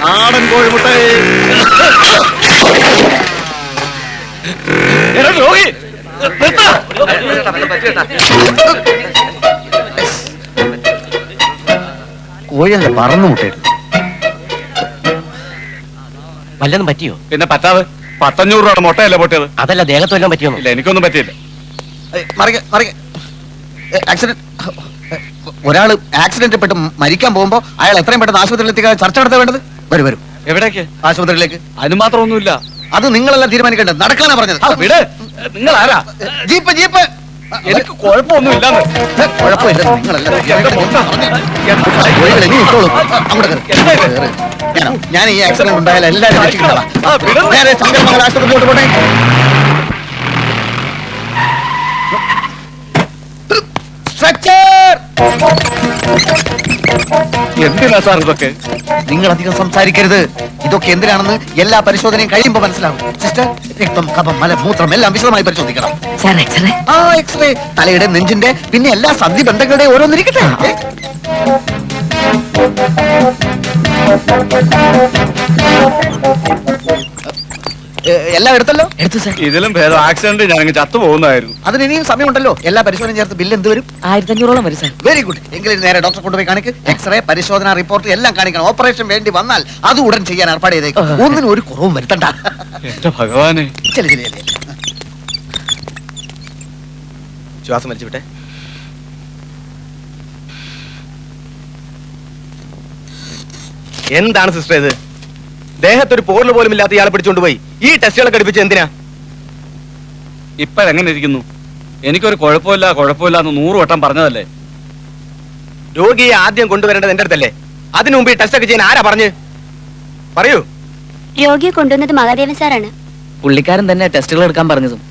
നാടൻ കോഴിമുട്ട. രോഗി കോഴിയല്ല പറന്നു മുട്ടയിടും. വല്ലതും പറ്റിയോ? പിന്നെ പറ്റാതെ 1,500 രൂപയുടെ മുട്ടയല്ലേ പൊട്ടിയത്. അതല്ല ദേഹത്ത് വല്ലതും പറ്റിയോ? ഇല്ല, എനിക്കൊന്നും പറ്റിയില്ല. ഒരാള് ആക്സിഡന്റ് പെട്ട് മരിക്കാൻ പോകുമ്പോ അയാൾ എത്രയും പെട്ടെന്ന് ആശുപത്രിയിൽ എത്തിക്കാൻ ചർച്ച നടത്താൻ വേണ്ടത്. വരൂ. എവിടേക്ക്? ആശുപത്രിയിലേക്ക്. അതിന് മാത്രമൊന്നുമില്ല. അത് നിങ്ങളെല്ലാം തീരുമാനിക്കേണ്ടത്. നടക്കാനാ പറഞ്ഞത്. വിട്. നിങ്ങൾ ആരാ? ജീപ്പ്. എനിക്ക് കുഴപ്പമൊന്നും ഇല്ലാന്ന്. കുഴപ്പമില്ല. ഞാൻ ഈ ആക്സിഡന്റ് ഉണ്ടായാലും എല്ലാവരും നേരെ ശങ്കരമംഗല ആശുപത്രിയിലോട്ട് പോട്ടെ. എന്തിനാ സാർ ഇതൊക്കെ? നിങ്ങൾ അധികം സംസാരിക്കരുത്. ഇതൊക്കെ എന്തിനാണെന്ന് എല്ലാ പരിശോധനയും കഴിയുമ്പോ മനസ്സിലാവും. സിസ്റ്റർ, രക്തം, കഫം, മലം, മൂത്രം എല്ലാം വിശദമായി പരിശോധിക്കണം. എക്സ്റേ തലയുടെ, നെഞ്ചിന്റെ, പിന്നെ എല്ലാ സന്ധി ബന്ധങ്ങളുടെ ഓരോന്നിരിക്കട്ടെ. എല്ലാം എടുത്തല്ലോ? എടുത്തു സാർ. ഇതിലും ഭേദം ആക്സിഡന്റ് ഞാൻ ചത്തു പോകുന്നതായിരുന്നു. അതിന് ഇനിയും സമയമുണ്ടല്ലോ. എല്ലാ പരിശോധനയും ചേർത്ത് ബില്ല് എന്ത് വരും? 1500 വരും സാർ. Very good. എങ്കിലും നേരെ ഡോക്ടറെ കൊണ്ടുപോയി കാണിക്ക്. എക്സ്റേ, പരിശോധന റിപ്പോർട്ട് എല്ലാം കാണിക്കണം. ഓപ്പറേഷൻ വേണ്ടി വന്നാൽ അത് ഉടൻ ചെയ്യാൻ ഏർപ്പാട് ചെയ്തേക്കും. ഒന്നിനും ഒരു കുറവും വരുത്തണ്ട. എന്റെ ഭഗവാനെ. ശ്വാസം വലിച്ചു വിട്ടെ. എന്താണ് സിസ്റ്റർ ഇത്? ദേഹത്തൊരു പോറൽ പോലും ഇല്ലാത്ത ഇയാളെ പിടിച്ചുകൊണ്ടുപോയി ഈ ടെസ്റ്റുകളൊക്കെ അടുപ്പിച്ച് എന്തിനാ? ഇപ്പഴെങ്ങനെ ഇരിക്കുന്നു? എനിക്കൊരു കുഴപ്പമില്ല എന്ന് 100 വട്ടം പറഞ്ഞതല്ലേ. രോഗിയെ ആദ്യം കൊണ്ടുവരേണ്ടത് എന്റെ അടുത്തല്ലേ? അതിനു മുമ്പ് ഈ ടെസ്റ്റ് ഒക്കെ ചെയ്യാൻ ആരാ പറഞ്ഞു? പറയൂ. രോഗിയെ കൊണ്ടുവന്നത് മഹാദേവൻ സാറാണ്. പുള്ളിക്കാരൻ തന്നെ ടെസ്റ്റുകൾ എടുക്കാൻ പറഞ്ഞതും.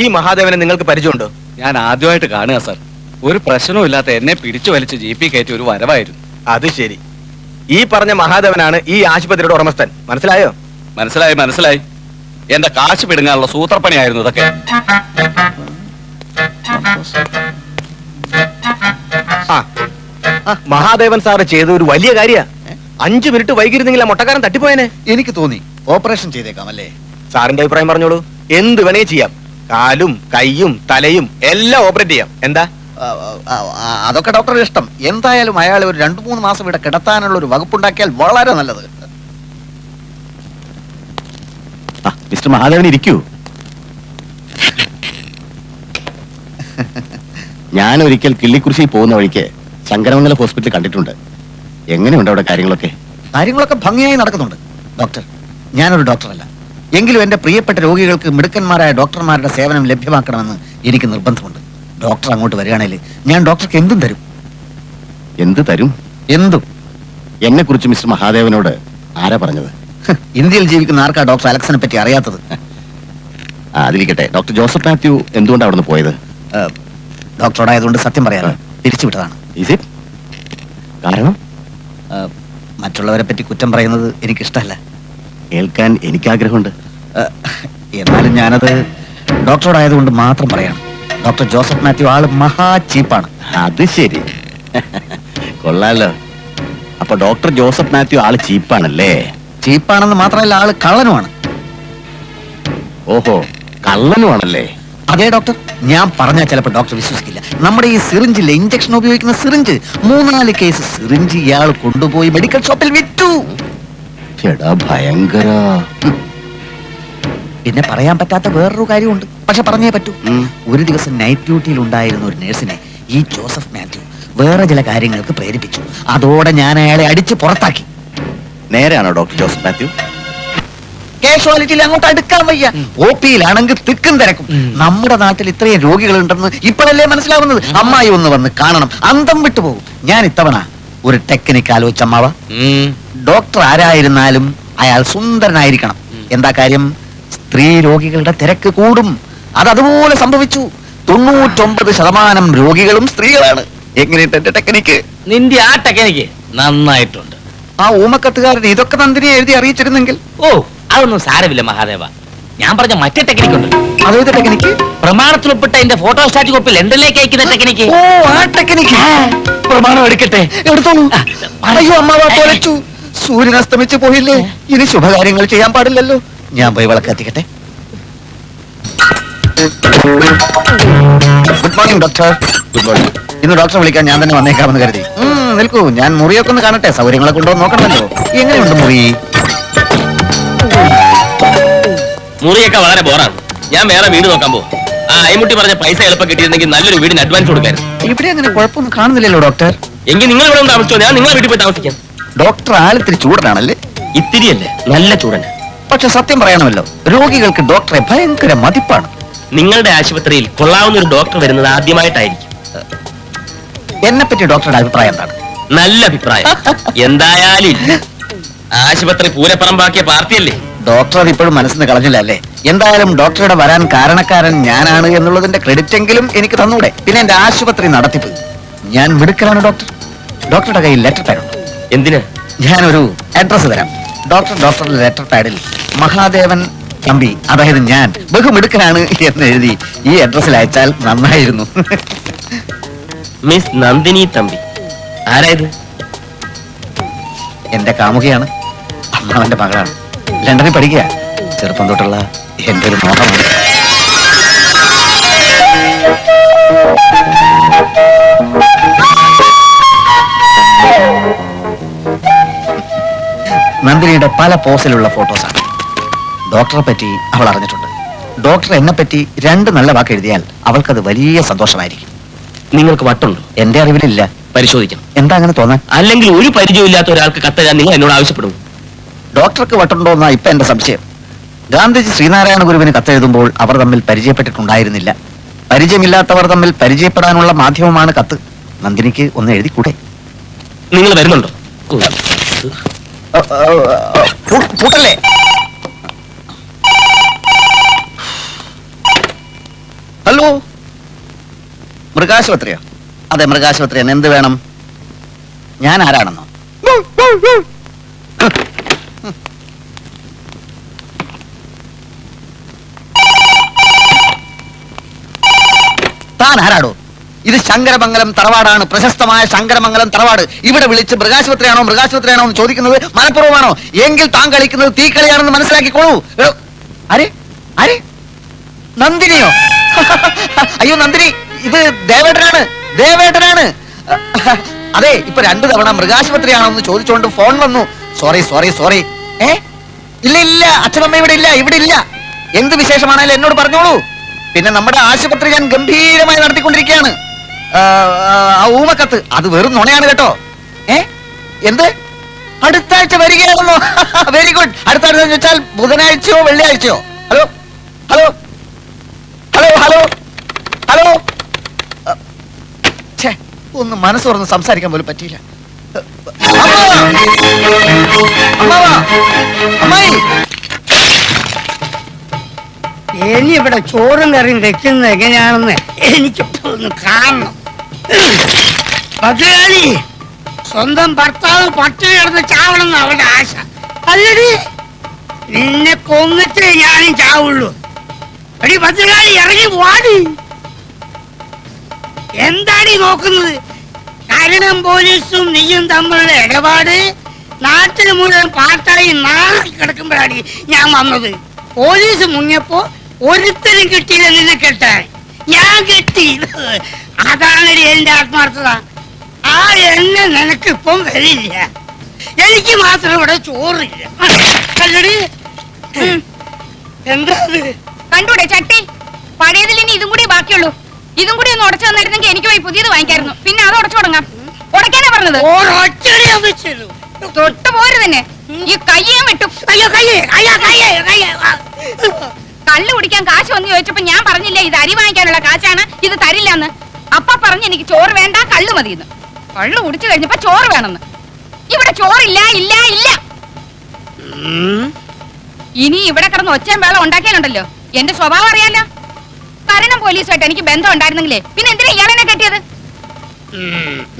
ഈ മഹാദേവനെ നിങ്ങൾക്ക് പരിചയമുണ്ടോ? ഞാൻ ആദ്യമായിട്ട് കാണുക സാർ. ഒരു പ്രശ്നവും ഇല്ലാത്ത എന്നെ പിടിച്ചു വലിച്ച് ജീപ്പി കയറ്റി ഒരു വരവായിരുന്നു. അത് ശരി. ഈ പറഞ്ഞ മഹാദേവനാണ് ഈ ആശുപത്രിയുടെ ഉടമസ്ഥൻ. മനസ്സിലായോ? മനസ്സിലായി. എന്റെ കാശ് പിടുങ്ങാനുള്ള സൂത്രപ്പണിയായിരുന്നു ഇതൊക്കെ. മഹാദേവൻ സാറ് ചെയ്ത ഒരു വലിയ കാര്യ. 5 മിനിറ്റ് വൈകിരുന്നെങ്കിൽ ആ മുട്ടക്കാരൻ തട്ടിപ്പോയനെ. എനിക്ക് തോന്നി ഓപ്പറേഷൻ ചെയ്തേക്കാം അല്ലേ? സാറിന്റെ അഭിപ്രായം പറഞ്ഞോളൂ. എന്ത് വേണേ ചെയ്യാം. കാലും കൈയും തലയും എല്ലാം ഓപ്പറേറ്റ് ചെയ്യാം. എന്താ? അതൊക്കെ ഡോക്ടറുടെ ഇഷ്ടം. എന്തായാലും അയാൾ ഒരു 2-3 മാസം ഇവിടെ കിടത്താനുള്ള ഒരു വകുപ്പുണ്ടാക്കിയാൽ വളരെ നല്ലത്. മിസ്റ്റർ മഹാദേവൻ ഇരിക്കൂ. ഞാൻ ഒരിക്കൽ കിള്ളിക്കുറിശി പോകുന്ന വഴിക്ക് ശങ്കരമംഗല ഹോസ്പിറ്റൽ കണ്ടിട്ടുണ്ട്. എങ്ങനെയുണ്ട് അവിടെ കാര്യങ്ങളൊക്കെ? കാര്യങ്ങളൊക്കെ ഭംഗിയായി നടക്കുന്നുണ്ട് ഡോക്ടർ. ഞാനൊരു ഡോക്ടറല്ല, എങ്കിലും എന്റെ പ്രിയപ്പെട്ട രോഗികൾക്ക് മിടുക്കന്മാരായ ഡോക്ടർമാരുടെ സേവനം ലഭ്യമാക്കണമെന്ന് എനിക്ക് നിർബന്ധമുണ്ട്. ഡോക്ടർ അങ്ങോട്ട് വരികയാണെങ്കിൽ ഞാൻ ഡോക്ടർക്ക് എന്തും തരും. എന്ത് തരും? എന്തും. എന്നെ കുറിച്ച് മിസ്റ്റർ മഹാദേവനോട് ആരാ പറഞ്ഞത്? ഇന്ത്യയിൽ ജീവിക്കുന്ന ആർക്കാ ഡോക്ടർ അലക്സിനെ പറ്റി അറിയാത്തത്? അതിരിക്കട്ടെ, ഡോക്ടർ ജോസഫ് മാത്യു എന്തുകൊണ്ടാണ് അവിടെ നിന്ന് പോയത്? ഡോക്ടറോടായതുകൊണ്ട് സത്യം പറയാറ് തിരിച്ചുവിട്ടതാണ്. കാരണം? മറ്റുള്ളവരെ പറ്റി കുറ്റം പറയുന്നത് എനിക്കിഷ്ടമല്ല. കേൾക്കാൻ എനിക്ക് ആഗ്രഹമുണ്ട്. എന്നാലും ഞാനത് ഡോക്ടറോടായതുകൊണ്ട് മാത്രം പറയണം. ഡോക്ടർ ജോസഫ് മാത്യു ആള് മഹാ ചീപ്പാണ്. അത് ശരി, കൊള്ളാലോ. അപ്പൊ ഡോക്ടർ ജോസഫ് മാത്യു ആള് ചീപ്പാണല്ലേ? ചീപ്പാണെന്ന് മാത്രമല്ല, ആള് കള്ളനുമാണ്. ഓഹോ, കള്ളനുമാണല്ലേ? അതെ ഡോക്ടർ, ഞാൻ പറഞ്ഞാൽ ചിലപ്പോൾ ഡോക്ടർ വിശ്വസിക്കില്ല. നമ്മുടെ ഈ സിറിഞ്ചിലെ ഇഞ്ചക്ഷൻ ഉപയോഗിക്കുന്ന സിറിഞ്ച് 3-4 കേസ് സിറിഞ്ച് ഇയാൾ കൊണ്ടുപോയി മെഡിക്കൽ ഷോപ്പിൽ വിറ്റു. ഭയങ്കര. പിന്നെ പറയാൻ പറ്റാത്ത വേറൊരു കാര്യമുണ്ട്, പക്ഷെ പറഞ്ഞേ പറ്റൂ. ഒരു ദിവസം നൈറ്റ് ഡ്യൂട്ടിയിൽ ഉണ്ടായിരുന്ന ഒരു നഴ്സിനെ ഈ ജോസഫ് മാത്യു വേറെ ചില കാര്യങ്ങൾക്ക് പ്രേരിപ്പിച്ചു. അതോടെ ഞാൻ അയാളെ അടിച്ച് പുറത്താക്കി. നേരെയാണോ ഡോക്ടർ ജോസഫ് മാത്യു? കാഷ്വാലിറ്റിയിൽ അങ്ങോട്ട് അടുക്കാൻ വയ്യ. OP-യിലാണെങ്കിൽ തിക്കും തിരക്കും. നമ്മുടെ നാട്ടിൽ ഇത്രയും രോഗികളുണ്ടെന്ന് ഇപ്പോഴല്ലേ മനസ്സിലാവുന്നത്. അമ്മായി ഒന്ന് വന്ന് കാണണം, അന്തം വിട്ടുപോകും. ഞാൻ ഇത്തവണ ഒരു ടെക്നിക്ക് ആലോചിച്ചമ്മാവ. ഡോക്ടർ ആരായിരുന്നാലും അയാൾ സുന്ദരനായിരിക്കണം. എന്താ കാര്യം? സ്ത്രീ രോഗികളുടെ തിരക്ക് കൂടും. അതുപോലെ സംഭവിച്ചു. 99% രോഗികളും സ്ത്രീകളാണ്. എങ്ങനെയുണ്ട് എന്റെ ടെക്നിക്ക്? നിന്റെ ആ ടെക്നിക്ക് നന്നായിട്ടുണ്ട്. ആ ഊമക്കത്തുകാരൻ ഇതൊക്കെ നന്ദിനെ എഴുതി അറിയിച്ചിരുന്നെങ്കിൽ. ഓ, അതൊന്നും സാരമില്ല മഹാദേവ. ഞാൻ പറഞ്ഞ മറ്റേ ടെക്നിക്ക് ഉണ്ട്. അതേത് ടെക്നിക്ക്? പ്രമാണത്തിൽ ഒപ്പിട്ട എന്റെ ഫോട്ടോസ്റ്റാറ്റ് കോപ്പി ലണ്ടനിലേക്ക് അയക്കുന്ന ടെക്നിക്ക്. ഓ, ആ ടെക്നിക്ക്. പ്രമാണം എടുക്കട്ടെ? എടുത്തോളൂ. അയ്യോ അമ്മാവാ, പൊളിച്ചു. സൂര്യൻ അസ്തമിച്ചു പോയില്ലേ? ഇനി ശുഭകാര്യങ്ങൾ ചെയ്യാൻ പാടില്ലല്ലോ. ഞാൻ പോയി വിളക്ക് കത്തിക്കട്ടെ. Good morning doctor. Good morning. ഇന്ന് ഡോക്ടറെ വിളിക്കാൻ ഞാൻ തന്നെ വന്നേക്കാമെന്ന് കരുതി. നിൽക്കൂ, ഞാൻ മുറിയൊക്കെ ഒന്ന് കാണട്ടെ. സൗകര്യങ്ങളെ കൊണ്ടോ നോക്കണമല്ലോ. എങ്ങനെയുണ്ട് മുറി? മുറിയൊക്കെ വളരെ ബോറാണ്. ഞാൻ വേറെ വീട് നോക്കാൻ പോകും. ആ അയമുട്ടി പറഞ്ഞ പൈസ എളുപ്പം കിട്ടിയിരുന്നെങ്കിൽ നല്ലൊരു വീടിന് അഡ്വാൻസ് കൊടുക്കായിരുന്നു. ഇവിടെ അങ്ങനെ കുഴപ്പമൊന്നും കാണുന്നില്ലല്ലോ ഡോക്ടർ. എങ്കിൽ നിങ്ങൾ ഇവിടെ ഒന്ന് താമസിച്ചോ, ഞാൻ നിങ്ങളെ വീട്ടിൽ പോയി താമസിക്കാം. ഡോക്ടർ ആളിത്തിരി ചൂടനാണല്ലേ? ഇത്തിരിയല്ലേ, നല്ല ചൂടന്. പക്ഷെ സത്യം പറയണമല്ലോ, രോഗികൾക്ക് ഡോക്ടറെ ഭയങ്കര മതിപ്പാണ്. നിങ്ങളുടെ ആശുപത്രിയിൽ കൊള്ളാവുന്ന ഒരു ഡോക്ടർ വരുന്നത് ആദ്യമായിട്ടായിരിക്കും. എന്നെ പറ്റി ഡോക്ടറുടെ അഭിപ്രായം എന്താണ്? നല്ല അഭിപ്രായം. എന്തായാലും ഇല്ല. ആശുപത്രി പൂരപ്പറമ്പാക്കിയ പാർട്ടിയല്ലേ. ഡോക്ടർ അത് ഇപ്പോഴും മനസ്സിന് കളഞ്ഞില്ല അല്ലേ? എന്തായാലും ഡോക്ടറുടെ വരാൻ കാരണക്കാരൻ ഞാനാണ് എന്നുള്ളതിന്റെ ക്രെഡിറ്റ് എങ്കിലും എനിക്ക് തന്നൂടെ? പിന്നെ എന്റെ ആശുപത്രി നടത്തിപ്പ് ഞാൻ മിടുക്കലാണ് ഡോക്ടർ. ഡോക്ടറുടെ കയ്യിൽ ലെറ്റർ പാഡ് ഉണ്ട്. എന്തിന്? ഞാനൊരു അഡ്രസ് തരാം. ഡോക്ടറുടെ ലെറ്റർ പാഡിൽ മഹാദേവൻ തമ്പി, അതായത് ഞാൻ ബഹുമിടുക്കനാണ് എന്ന് എഴുതി ഈ അഡ്രസ്സിൽ അയച്ചാൽ നന്നായിരുന്നു. മിസ് നന്ദിനി തമ്പി. ആരായത്? എന്റെ കാമുകയാണ്, അമ്മാവന്റെ മകളാണ്. ലണ്ടനിൽ പഠിക്കുക. ചെറുപ്പം തൊട്ടുള്ള എന്റെ ഒരു മോഹമാണ്. നന്ദിനിയുടെ പല പോസിലുള്ള ഫോട്ടോസാണ്. ഡോക്ടറെ പറ്റി അവൾ അറിഞ്ഞിട്ടുണ്ട്. ഡോക്ടർ എന്നെ പറ്റി 2 നല്ല വാക്ക് എഴുതിയാൽ അവൾക്കത് വലിയ സന്തോഷമായിരിക്കും. നിങ്ങൾക്ക് വട്ടുണ്ടോ? എന്റെ അറിവിലില്ല. പരിശോധിക്കണം. എന്താ അങ്ങനെ തോന്നാൻ? അല്ലെങ്കിൽ ഒരു പരിചയമില്ലാത്ത ഒരാൾക്ക് കത്തെഴുതാൻ നിങ്ങൾ എന്നോട് ആവശ്യപ്പെടും. ഡോക്ടർക്ക് വട്ടുണ്ടോ എന്നാ ഇപ്പൊ എന്റെ സംശയം. ഗാന്ധിജി ശ്രീനാരായണ ഗുരുവിന് കത്തെഴുതുമ്പോൾ അവർ തമ്മിൽ പരിചയപ്പെട്ടിട്ടുണ്ടായിരുന്നില്ല. പരിചയമില്ലാത്തവർ തമ്മിൽ പരിചയപ്പെടാനുള്ള മാധ്യമമാണ് കത്ത്. നന്ദിനിക്ക് ഒന്ന് എഴുതിക്കൂടെ? നിങ്ങൾ വരുന്നുണ്ടോ? പൂട്ടല്ലേ? ഹലോ, മൃഗാശുപത്രിയോ? അതെ, മൃഗാശുപത്രിയാണ്. എന്ത് വേണം? ഞാൻ ആരാണെന്നോ? താൻ ആരാടോ? ഇത് ശങ്കരമംഗലം തറവാടാണ്, പ്രശസ്തമായ ശങ്കരമംഗലം തറവാട്. ഇവിടെ വിളിച്ച് മൃഗാശുപത്രിയാണോ മൃഗാശുപത്രിയാണോ എന്ന് ചോദിക്കുന്നത് മനഃപൂർവ്വമാണോ? എങ്കിൽ താൻ കളിക്കുന്നത് തീക്കളിയാണെന്ന് മനസ്സിലാക്കിക്കോളൂ. ആരെ ആരെ? നന്ദിനിയോ? അയ്യോ നന്ദിനി, ഇത് ദേവേട്ടനാണ്. ദേവേട്ടനാണ്. അതെ, ഇപ്പൊ 2 തവണ മൃഗാശുപത്രിയാണോ എന്ന് ചോദിച്ചുകൊണ്ട് ഫോൺ വന്നു. Sorry sorry sorry. ഇല്ല ഇല്ല, അച്ഛനമ്മ ഇവിടെ ഇല്ല, ഇവിടെ ഇല്ല. എന്ത് വിശേഷമാണെങ്കിലും എന്നോട് പറഞ്ഞോളൂ. പിന്നെ നമ്മുടെ ആശുപത്രി ഞാൻ ഗംഭീരമായി നടത്തിക്കൊണ്ടിരിക്കുകയാണ്. ഊമക്കത്ത് അത് വെറും നുണയാണ് കേട്ടോ. എന്ത്? അടുത്ത ആഴ്ച വരികയാണെന്നോ? Very good. അടുത്ത ആഴ്ച എന്ന് വെച്ചാൽ ബുധനാഴ്ചയോ വെള്ളിയാഴ്ചയോ? Hello hello hello hello hello. ഒന്ന് മനസ്സ് തുറന്ന് സംസാരിക്കാൻ പോലും പറ്റിയില്ല. അമ്മായി, ഇനി ഇവിടെ ചോറും കറിയും വെക്കുന്നത് എങ്ങനെയാണെന്ന് എനിക്ക് ഒന്ന് കാണണം. ഭദ്രകാളി, സ്വന്തം ഭർത്താവ് പട്ടിണി കിടന്ന് ചാവണമെന്ന് അവളുടെ ആശ. അല്ലടി, നിന്നെ കൊന്നിട്ടേ ഞാനും ചാവുള്ളൂ. എടി ഭദ്രകാളി, ഇറങ്ങി വാടി. എന്താണീ നോക്കുന്നത്? കാരണം പോലീസും നീയും തമ്മിലുള്ള ഇടപാട് നാട്ടിൽ മുഴുവൻ പാട്ടായി നാളെ കിടക്കുമ്പോഴാണ് ഞാൻ വന്നത്. പോലീസ് മുങ്ങിയപ്പോ ഒരുത്തരും കിട്ടിയില്ല നിന്നെ കെട്ടാൻ. ഞാൻ കെട്ടി. അതാണ് എന്റെ ആത്മാർത്ഥത. ആ എണ്ണ നിനക്കിപ്പം വരില്ല. എനിക്ക് മാത്രം ഇവിടെ ചോറില്ല. അല്ലടി, എന്താ കണ്ടൂടെ ചട്ടി? പഴയതിൽ ഇനി ഇതും കൂടി ബാക്കിയുള്ളൂ. ഇതും കൂടി ഒന്ന് ഉടച്ചു തന്നിരുന്നെങ്കിൽ എനിക്ക് പോയി പുതിയത് വാങ്ങിക്കായിരുന്നു. പിന്നെ അത് ഉടച്ചു തുടങ്ങാം. ഉടക്കാനാ പറഞ്ഞത്. തൊട്ട് പോരു തന്നെ. ഈ കയ്യേ വിട്ടു. കള്ളു കുടിക്കാൻ കാശ് വന്ന് ചോദിച്ചപ്പോ ഞാൻ പറഞ്ഞില്ലേ ഇത് അരി വാങ്ങിക്കാനുള്ള കാശാണ്, ഇത് തരില്ലെന്ന്. അപ്പ പറഞ്ഞ് എനിക്ക് ചോറ് വേണ്ട, കള്ളു മതിയെന്ന്. കള്ളു കുടിച്ചു കഴിഞ്ഞപ്പോ ചോറ് വേണമെന്ന്. ഇവിടെ ചോറില്ല, ഇല്ല ഇല്ല. ഇനി ഇവിടെ കിടന്ന് ഒച്ചയും വേളം ഉണ്ടാക്കിയാലുണ്ടല്ലോ. എന്റെ സ്വഭാവം അറിയാലോ. കരണം പോലീസുമായിട്ട് എനിക്ക് ബന്ധം ഉണ്ടായിരുന്നെങ്കിലേ പിന്നെ എന്തിനാ ഇയാളെന്നെ കെട്ടിയത്?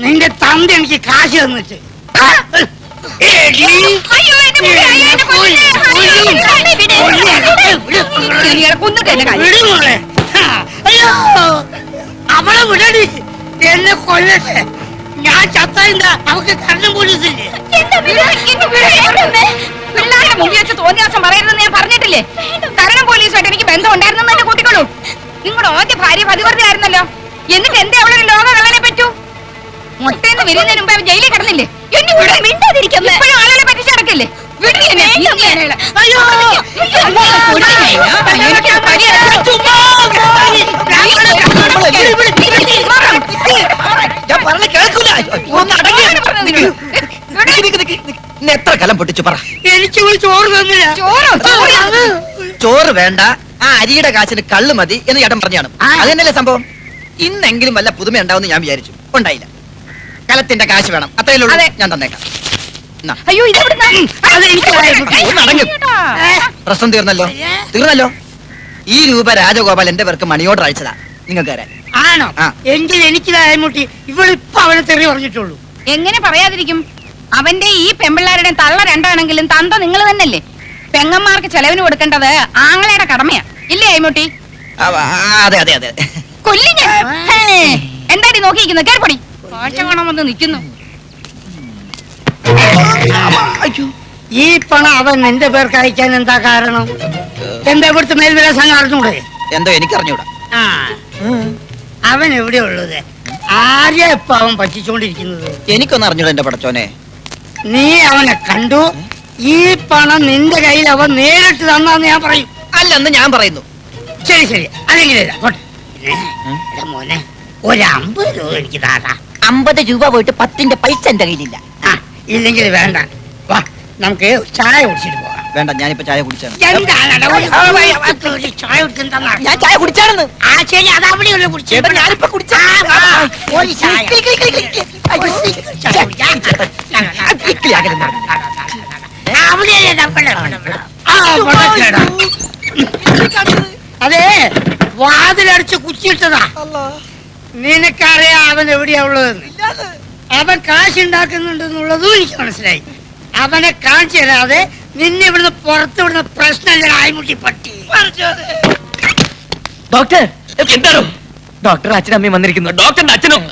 നിന്റെ തന്ത എനിക്ക് കാശ് തന്നിട്ട്. അവളെ വിടടി, എന്നെ കൊല്ലട്ടെ. ഞാൻ ഞാൻ ചത്താ അവക്ക് കരണം പോലീസില്ലേ? പിള്ളേരുടെ മുമ്പിൽ വെച്ച് തോന്നിയാസം പറയരുതെന്ന് ഞാൻ പറഞ്ഞിട്ടില്ലേ? കരണം പോലീസുമായിട്ട് എനിക്ക് ബന്ധം ഉണ്ടായിരുന്നു തന്നെ കൂട്ടിക്കോളൂ. നിങ്ങളുടെ ഓന്റെ ഭാര്യ പതിവൃതി ആയിരുന്നല്ലോ. എന്നിട്ട് എന്തേ അവളൊരു ലോക കള്ളനെ പറ്റൂ? മുട്ടേന്ന് വരുന്നതിന് മുമ്പ് അവൻ ജയിലിൽ കിടന്നില്ലേ? ഇപ്പോഴും ആളുകളെ പറ്റിച്ചടക്കില്ലേ? അയ്യോ ഞാൻ പറഞ്ഞ കേൾക്കൂല. ഒന്ന് അടങ്ങി. ഇന്ന് എത്ര കലം പൊട്ടിച്ചു പറ. എനിക്ക് ഒരു ചോറ് തന്നില്ല. ചോറ് വേണ്ട, ആ അരിയുടെ കാശിന് കള്ള് മതി എന്ന് ചേട്ടൻ പറഞ്ഞാണ്. അത് തന്നെയല്ലേ സംഭവം. ഇന്നെങ്കിലും വല്ല പുതുമ ഉണ്ടാവും ഞാൻ വിചാരിച്ചു. ഉണ്ടായില്ല. കലത്തിന്റെ കാശ് വേണം, അത്രയല്ലേ ഉള്ളൂ. ഞാൻ തന്നേക്കാം. അയ്യോ പ്രശ്നം തീർന്നല്ലോ. തീർന്നല്ലോ. ഈ രൂപ രാജഗോപാൽ എന്റെ പേർക്ക് മണി ഓർഡർ അയച്ചതാ നിങ്ങൾക്ക് തരാൻ. ആണോ? എങ്കിൽ എനിക്ക് മുട്ടി ഇവളിപ്പൊ അവനെ തെറി പറഞ്ഞിട്ടുള്ളൂ. എങ്ങനെ പറയാതിരിക്കും? അവന്റെ ഈ പെമ്പിള്ളാരുടെ തള്ള രണ്ടാണെങ്കിലും തന്ത നിങ്ങൾ തന്നെയല്ലേ. പെങ്ങന്മാർക്ക് ചെലവിന് കൊടുക്കേണ്ടത് ആങ്ങളയുടെ കടമയാ, ഇല്ലേ അയ്മുട്ടി? അതെ അതെ അതെ. കൊല്ലിഞ്ഞ എന്താടി നോക്കിയിരിക്കുന്നത്? കേൾപ്പൊടി വന്ന് നിൽക്കുന്നു. ഈ പണം അവൻ എന്റെ പേർക്ക് അയക്കാൻ എന്താ കാരണം? എന്താ ഇവിടുത്തെ മേൽവിലാസം അറിഞ്ഞൂടെ? എന്തോ എനിക്കറിഞ്ഞൂടാ. അവൻ എവിടെയാ ഉള്ളത്? ആരെയാ ഇപ്പൊ അവൻ പറ്റിച്ചോണ്ടിരിക്കുന്നത്? എനിക്കൊന്നും അറിഞ്ഞൂടാ എന്റെ പടച്ചോനെ. നീ അവനെ കണ്ടു. ഈ പണം നിന്റെ കയ്യിൽ അവൻ നേരിട്ട് തന്നാന്ന് ഞാൻ പറയും. അല്ലെന്ന് ഞാൻ പറയുന്നു. ശരി ശരി, അതെങ്ങനെയാ മോനെ? ഒരു 50 രൂപ എനിക്ക് താടാ. 50 രൂപ പോയിട്ട് 10ന്റെ പൈസ എന്റെ കയ്യിലില്ല. ഇല്ലെങ്കിൽ വേണ്ട, വാ നമുക്ക് ചായ കുടിച്ചിട്ട് പോകാം. വേണ്ട, ഞാനിപ്പോ ചായ കുടിച്ചാണ്. ചായ കുടിക്കാൻ ഞാൻ ചായ കുടിച്ചാണെന്ന്. ആ ശരി, അത് അവിടെയുള്ള കുടിച്ചേട്ടാ. ഞാനിപ്പോ കുടിച്ചാ. അതെ, വാതിലടിച്ച് കുച്ചിട്ടതാ. നിനക്കറിയാ അവൻ എവിടെയാ ഉള്ളതെന്ന്. അവൻ കാശുണ്ടാക്കുന്നുണ്ടെന്നുള്ളതും എനിക്ക് മനസ്സിലായി. അവനെ കാണിച്ചു തരാതെ നിന്നെ ഇവിടുന്ന് പുറത്തു വിടുന്ന പ്രശ്നമല്ല ആയിമുട്ടി പട്ടി. ഡോക്ടർ എന്താണോ? ഡോക്ടർ അച്ഛനും അമ്മയും വന്നിരിക്കുന്നു. ഡോക്ടറിന്റെ അച്ഛനും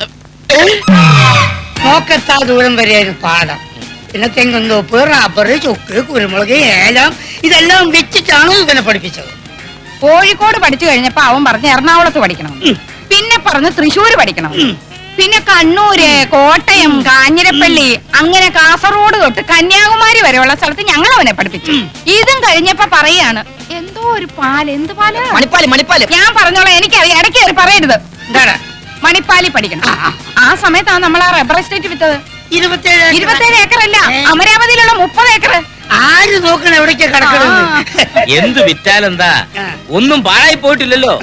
നോക്കത്താ ദൂരം വരെയായിരുന്നു പാടം. പിന്നെ തെങ്ങുന്തോപ്പ്, റബ്ബർ, ചുക്ക്, കുരുമുളക്, ഏലം ഇതെല്ലാം വെച്ചിട്ടാണ് ഇവനെ പഠിപ്പിച്ചത്. കോഴിക്കോട് പഠിച്ചു കഴിഞ്ഞപ്പോ അവൻ പറഞ്ഞ് എറണാകുളത്ത് പഠിക്കണം, പിന്നെ പറഞ്ഞ് തൃശ്ശൂര് പഠിക്കണം, പിന്നെ കണ്ണൂര്, കോട്ടയം, കാഞ്ഞിരപ്പള്ളി, അങ്ങനെ കാസർഗോഡ് തൊട്ട് കന്യാകുമാരി വരെയുള്ള സ്ഥലത്ത് ഞങ്ങൾ അവനെ പഠിപ്പിച്ചു. ഇതും കഴിഞ്ഞപ്പോ പറയാണ് എന്തോ ഒരു പാല്. എന്ത് പാല്? മണിപ്പാല്. മണിപ്പാല്. ഞാൻ പറഞ്ഞോളാം, എനിക്കറിയാം. ഇടയ്ക്ക് കയറി പറയരുത്. മണിപ്പാലി പഠിക്കണം. ആ സമയത്താണ് നമ്മൾ ആ റബ്ബർ എസ്റ്റേറ്റ് വിറ്റത്. 27 ഏക്കറല്ല, അമരാവതിയിലുള്ള 30 ഏക്കർ. ആര് നോക്കണം എവിടേക്കാ കിടക്കണമെന്ന്? എന്ത് വിറ്റാലെന്താ? ഒന്നും പാഴായി പോയിട്ടില്ലല്ലോ.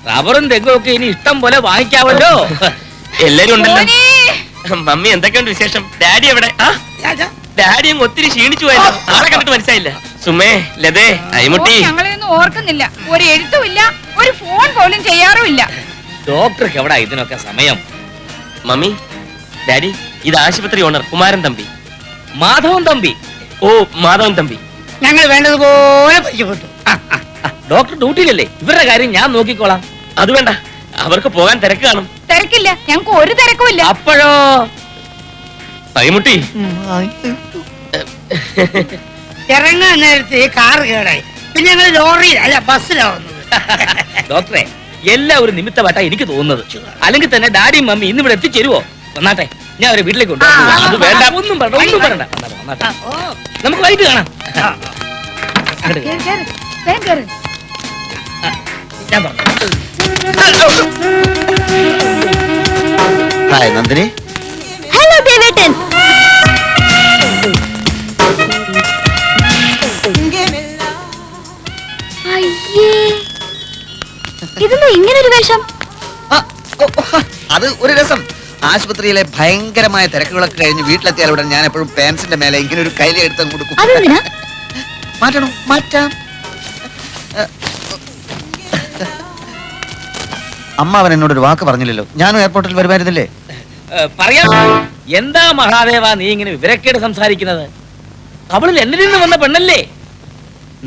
റബ്ബറും തെങ്ങും ഒക്കെ ഇനി ഇഷ്ടം പോലെ വാങ്ങിക്കാവല്ലോ. എല്ലാരും ഉണ്ടല്ലോ. മമ്മി എന്തൊക്കെയുണ്ട് വിശേഷം? ഡാഡി എവിടെ? ഡാഡി അങ്ങ് ഒത്തിരി ക്ഷീണിച്ചു പോയല്ലോ. ആളെ കണ്ടിട്ട് മനസ്സിലായില്ല. സുമേ, ലതേ, അയ്മുട്ടി. ഞങ്ങളെയൊന്നും ഓർക്കുന്നില്ല. ഒരു എഴുത്തുമില്ല, ഒരു ഫോൺ പോലും ചെയ്യാറുമില്ല. ഡോക്ടർക്ക് എവിടെ ഇതിനൊക്കെ സമയം? മമ്മി, ഡാഡി, ഇത് ആശുപത്രി ഓണർ കുമാരൻ തമ്പി. മാധവൻ തമ്പി. ഓ, മാധവൻ തമ്പി. ഞങ്ങൾ വേണ്ടതുപോലെ പരിചയപ്പെട്ടു. ഡോക്ടർ ഡ്യൂട്ടിയിലല്ലേ? ഇവരുടെ കാര്യം ഞാൻ നോക്കിക്കോളാം. അത് വേണ്ട, അവർക്ക് പോകാൻ തിരക്ക് കാണും. തിരക്കില്ല, ഞങ്ങൾക്ക് ഒരു തിരക്കുമില്ല. അപ്പോഴോ അയ്മുട്ടി ഇറങ്ങാൻ നേരത്തെ കാറ് കേടായി. പിന്നെ ഞങ്ങൾ ലോറിയിൽ അല്ല ബസ്സിലാവുന്നത്. ഡോക്ടറെ, എല്ലാം ഒരു നിമിത്തമായിട്ടാ എനിക്ക് തോന്നുന്നത്. അല്ലെങ്കിൽ തന്നെ ഡാഡിയും മമ്മി ഇന്ന് ഇവിടെ എത്തിച്ചേരുവോ? വന്നാട്ടെ, ഞാൻ അവരെ വീട്ടിലേക്ക് കൊണ്ടുപോകാം. അത് വേണ്ട, ഒന്നും പറയണ്ട, ഒന്നും പറയണ്ട. വന്നാട്ടെ, നമുക്ക് വൈകിട്ട് കാണാം. ഞാൻ പറഞ്ഞു. ഹായ് നന്ദിനി. ഹലോ ദേവേട്ടൻ. അയ്യേ, ഇതെന്താ ഇങ്ങനൊരു വേഷം? അത് ഒരു രസം. ആശുപത്രിയിലെ ഭയങ്കരമായ തിരക്കുകളൊക്കെ കഴിഞ്ഞ് വീട്ടിലെത്തിയാൽ ഉടൻ ഞാൻ എപ്പോഴും പാൻസിന്റെ മേലെ ഇങ്ങനെ ഒരു കൈലി എടുത്ത് കൊടുക്കും. അതെന്തിനാ? മാറ്റണം, മാറ്റാം. അമ്മ അവൻ എന്നോട് ഒരു വാക്ക് പറഞ്ഞില്ലല്ലോ. ഞാനും എയർപോർട്ടിൽ വരുമായിരുന്നില്ലേ? പറയാം. എന്താ മഹാദേവ നീ ഇങ്ങനെ വിവരക്കേട് സംസാരിക്കുന്നത്? അവളിൽ എന്നിൽ നിന്ന് വന്ന പെണ്ണല്ലേ?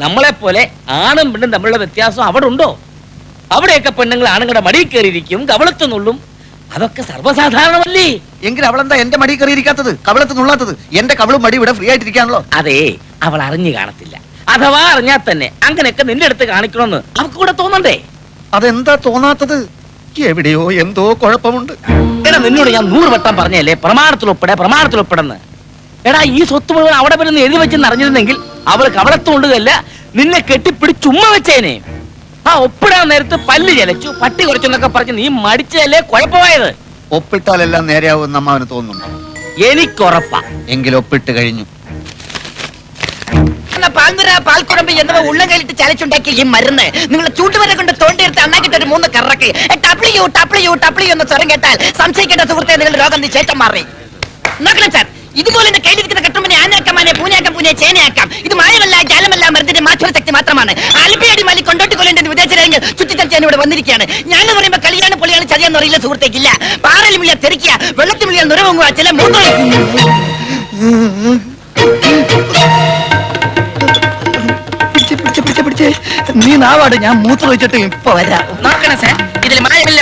നമ്മളെ പോലെ ആണും പെണ്ണും തമ്മിലുള്ള വ്യത്യാസം അവിടെ ഉണ്ടോ? അവിടെയൊക്കെ പെണ്ണുങ്ങൾ ആണുങ്ങളുടെ മടിയിൽ കയറിയിരിക്കും, കവളത്തുന്നുള്ളും. അതൊക്കെ സർവ്വസാധാരണമല്ലേ? എങ്കിൽ അവളെന്താ എന്റെ മടി കയറിയിരിക്കാത്തത്, കവിളത്ത് നുള്ളാത്തത്? എന്റെ കവിളും മടി ഇവിടെ ഫ്രീ ആയിട്ടിരിക്കാണല്ലോ. അതെ, അവൾ അറിഞ്ഞു കാണത്തില്ല. അഥവാ അറിഞ്ഞാൽ തന്നെ അങ്ങനെയൊക്കെ നിന്റെ അടുത്ത് കാണിക്കണമെന്ന് അവൾക്ക് കൂടെ തോന്നണ്ടേ? അതെന്താ തോന്നാത്തത്? എവിടെയോ എന്തോ കുഴപ്പമുണ്ട്. എടാ, നിന്നോട് ഞാൻ 100 വട്ടം പറഞ്ഞല്ലേ പ്രമാണത്തിൽ ഒപ്പിടെന്ന്. എടാ, ഈ സ്വത്ത് മുഴുവൻ അവിടെ വരുന്ന എഴുതി വെച്ചെന്ന് അറിഞ്ഞിരുന്നെങ്കിൽ അവൾ കവളത്തുകൊണ്ടതല്ല, നിന്നെ കെട്ടിപ്പിടിച്ച് ഉമ്മ വെച്ചേനെ. ആ ഒപ്പിടാൻ നേരത്ത് പല്ല് ചലച്ചു, പട്ടി കുറച്ചെന്നൊക്കെ പറഞ്ഞ് നീ മടിച്ചതല്ലേ കുഴപ്പമായത്. ഒപ്പിട്ടാലെല്ലാം നേരെയാവുമെന്ന് അമ്മാവന് തോന്നുന്നു. എനിക്കുറപ്പാ. എങ്കിൽ ഒപ്പിട്ട് കഴിഞ്ഞു. പാൽനിറ പാൽക്കുഴമ്പ് എന്നിവ ഉള്ളം കയ്യിലിട്ട് ചലച്ചുണ്ടാക്കിയ ഈ മരുന്ന് നിങ്ങൾ ചൂട്ടുവരെ കൊണ്ട് തോണ്ടിയെടുത്ത് അണ്ണാക്കിട്ട് ഒരു 3 കറക്ക് ടപ്ലിയു എന്ന് സ്വരം കേട്ടാൽ സംശയിക്കേണ്ട സുഹൃത്തെ നിങ്ങൾ രോഗം ശേഷം മാറി നോക്കണം സാർ. ഇതുപോലെ എന്റെ കയ്യിലിരിക്കുന്ന കെട്ടുമ്പനെ ആനാക്കാമാനെ പൂനയാക്കാം പൂനെ ചേനയാക്കാം. ഇത് മായമല്ല ജാലമല്ല മരുന്നിന്റെ മാധ്യമ ശക്തി മാത്രമാണ്. ആലപ്പിയടി മാലി കൊണ്ടോട്ടി കൊല്ലേണ്ട വിദേശ രാജ്യങ്ങൾ ചുറ്റിത്തടിച്ചാൻ ഇവിടെ വന്നിരിക്കുകയാണ്. ഞാൻ പറയുമ്പോ കളിയാണ് പൊളിയാണ് ചതിയാന്ന് അറിയില്ല സുഹൃത്തേക്കില്ല. പാറയിൽ മുള്ളിയാൽ തെറിക്കുക, വെള്ളത്തിൽ മുള്ളിയാൽ നുരവങ്ങുക, ചില മൂന്ന് നീ നാവാട്, ഞാൻ മൂത്ര വെച്ചിട്ട് ഇപ്പൊ വരാം. നോക്കണം സാർ. ഇതിൽ മായമില്ല